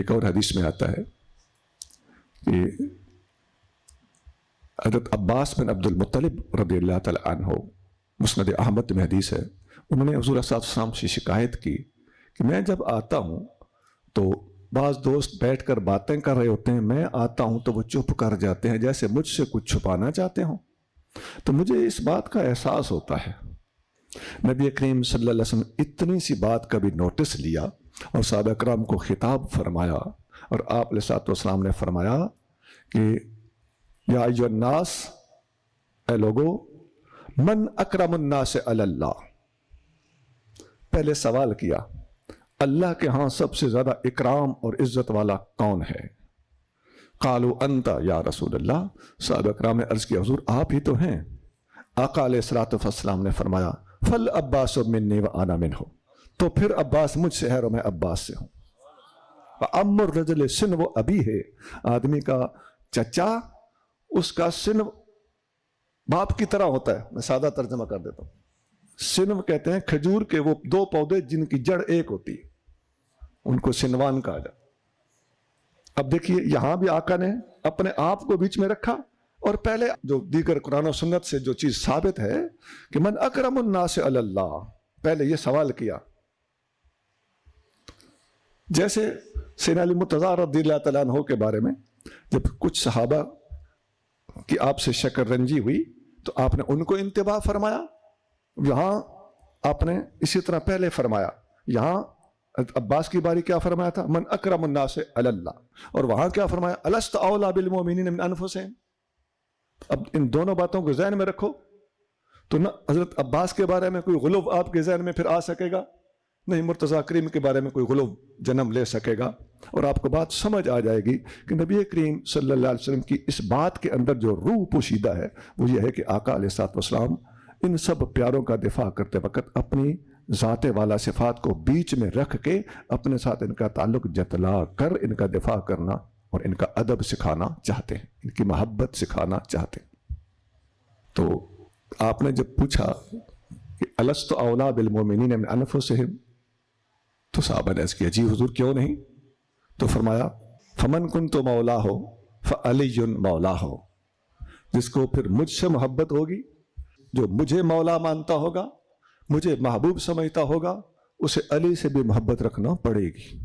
ایک اور حدیث میں آتا ہے کہ حضرت عباس بن عبد المطلب رضی اللہ تعالی عنہ، مسند احمد میں حدیث ہے، انہوں نے حضور صلی اللہ علیہ وسلم سے شکایت کی کہ میں جب آتا ہوں تو بعض دوست بیٹھ کر باتیں کر رہے ہوتے ہیں، میں آتا ہوں تو وہ چپ کر جاتے ہیں جیسے مجھ سے کچھ چھپانا چاہتے ہوں۔ تو مجھے اس بات کا احساس ہوتا ہے۔ نبی کریم صلی اللہ علیہ وسلم اتنی سی بات کا بھی نوٹس لیا اور صحابہ اکرام کو خطاب فرمایا، اور آپ علیہ الصلوۃ والسلام نے فرمایا کہ یا ایھا الناس، اے لوگو، من اکرم الناس علی اللہ، پہلے سوال کیا اللہ کے ہاں سب سے زیادہ اکرام اور عزت والا کون ہے؟ قالوا انت یا رسول اللہ، صحابہ اکرام نے عرض کیا حضور آپ ہی تو ہیں۔ آقا علیہ الصلوۃ والسلام نے فرمایا فل عباس منی وانا منہ، تو پھر عباس مجھ سے ہے اور میں عباس سے ہوں۔ ام الرجل سن وہ ابی ہے، آدمی کا چچا اس کا سن باپ کی طرح ہوتا ہے۔ میں سادہ ترجمہ کر دیتا ہوں، سنو کہتے ہیں کھجور کے وہ دو پودے جن کی جڑ ایک ہوتی ہے، ان کو سنوان کہا جاتا۔ اب دیکھیے یہاں بھی آقا نے اپنے آپ کو بیچ میں رکھا، اور پہلے جو دیگر قرآن و سنت سے جو چیز ثابت ہے کہ من اکرم الناس علی اللہ، پہلے یہ سوال کیا۔ جیسے سیدنا علی مرتضیٰ رضی اللہ تعالیٰ عنہ کے بارے میں جب کچھ صحابہ کی آپ سے شکر رنجی ہوئی تو آپ نے ان کو انتباہ فرمایا، یہاں آپ نے اسی طرح پہلے فرمایا۔ یہاں عباس کی باری کیا فرمایا تھا؟ من اکرم الناس علی اللہ، اور وہاں کیا فرمایا؟ الست اولیٰ بالمؤمنین من انفسہم۔ اب ان دونوں باتوں کو ذہن میں رکھو تو نہ حضرت عباس کے بارے میں کوئی غلو آپ کے ذہن میں پھر آ سکے گا، نہیں مرتضیٰ کریم کے بارے میں کوئی غلو جنم لے سکے گا، اور آپ کو بات سمجھ آ جائے گی کہ نبی کریم صلی اللہ علیہ وسلم کی اس بات کے اندر جو روح پوشیدہ ہے وہ یہ ہے کہ آقا علیہ الصلوۃ والسلام ان سب پیاروں کا دفاع کرتے وقت اپنی ذات والا صفات کو بیچ میں رکھ کے اپنے ساتھ ان کا تعلق جتلا کر ان کا دفاع کرنا اور ان کا ادب سکھانا چاہتے ہیں، ان کی محبت سکھانا چاہتے ہیں۔ تو آپ نے جب پوچھا کہ الست اولیٰ بالمؤمنین من انفسہم، تو صحابہ نے عرض کیا جی حضور کیوں نہیں؟ تو فرمایا فمن کنت مولاہ فعلی مولاہ، جس کو پھر مجھ سے محبت ہوگی، جو مجھے مولا مانتا ہوگا، مجھے محبوب سمجھتا ہوگا، اسے علی سے بھی محبت رکھنا پڑے گی۔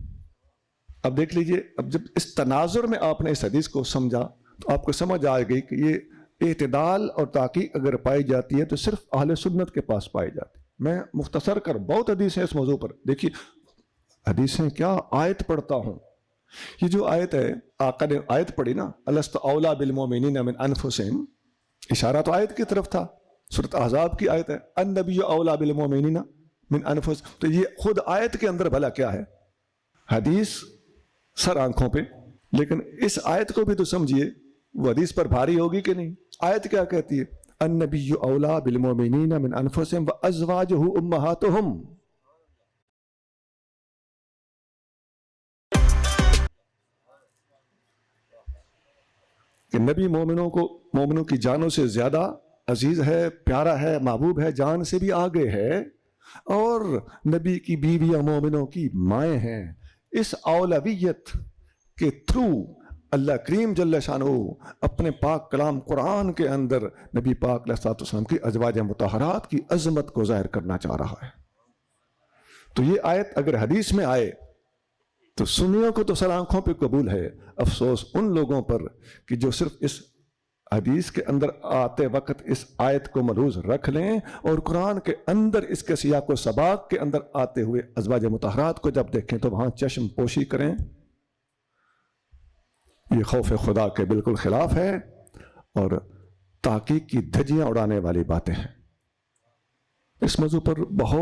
اب دیکھ لیجئے، اب جب اس تناظر میں آپ نے اس حدیث کو سمجھا تو آپ کو سمجھ آئے گی کہ یہ اعتدال اور تحقیق اگر پائی جاتی ہے تو صرف اہل سنت کے پاس پائی جاتی ہے۔ میں مختصر کر بہت حدیث ہیں اس موضوع پر، دیکھیے حدیثیں کیا، آیت پڑھتا ہوں۔ یہ جو آیت ہے آقا نے آیت پڑھی نا، الست اولیٰ بالمؤمنین من انفسہم، اشارہ تو آیت کی طرف تھا، سورۃ احزاب کی آیت ہے النبی اولیٰ بالمؤمنین من انفسہم، تو یہ خود آیت کے اندر بھلا کیا ہے؟ حدیث سر آنکھوں پہ، لیکن اس آیت کو بھی تو سمجھیے، وہ حدیث پر بھاری ہوگی کہ نہیں؟ آیت کیا کہتی ہے؟ النبی اولیٰ بالمؤمنین من انفسہم وازواجہ امہاتہم، کہ نبی مومنوں کی جانوں سے زیادہ عزیز ہے، پیارا ہے، محبوب ہے، جان سے بھی آگے ہے، اور نبی کی بیویاں مومنوں کی مائیں ہیں۔ اس اولویت کے تھرو اللہ کریم جل شانہ اپنے پاک کلام قرآن کے اندر نبی پاک علیہ الصلوۃ والسلام کی ازواج مطہرات کی عظمت کو ظاہر کرنا چاہ رہا ہے۔ تو یہ آیت اگر حدیث میں آئے تو سنیوں کو تو سر آنکھوں پہ قبول ہے، افسوس ان لوگوں پر کہ جو صرف اس حدیث کے اندر آتے وقت اس آیت کو ملحوظ رکھ لیں اور قرآن کے اندر اس کے سیاق و سباق کے اندر آتے ہوئے ازواج مطہرات کو جب دیکھیں تو وہاں چشم پوشی کریں۔ یہ خوف خدا کے بالکل خلاف ہے اور تحقیق کی دھجیاں اڑانے والی باتیں ہیں۔ اس موضوع پر بہت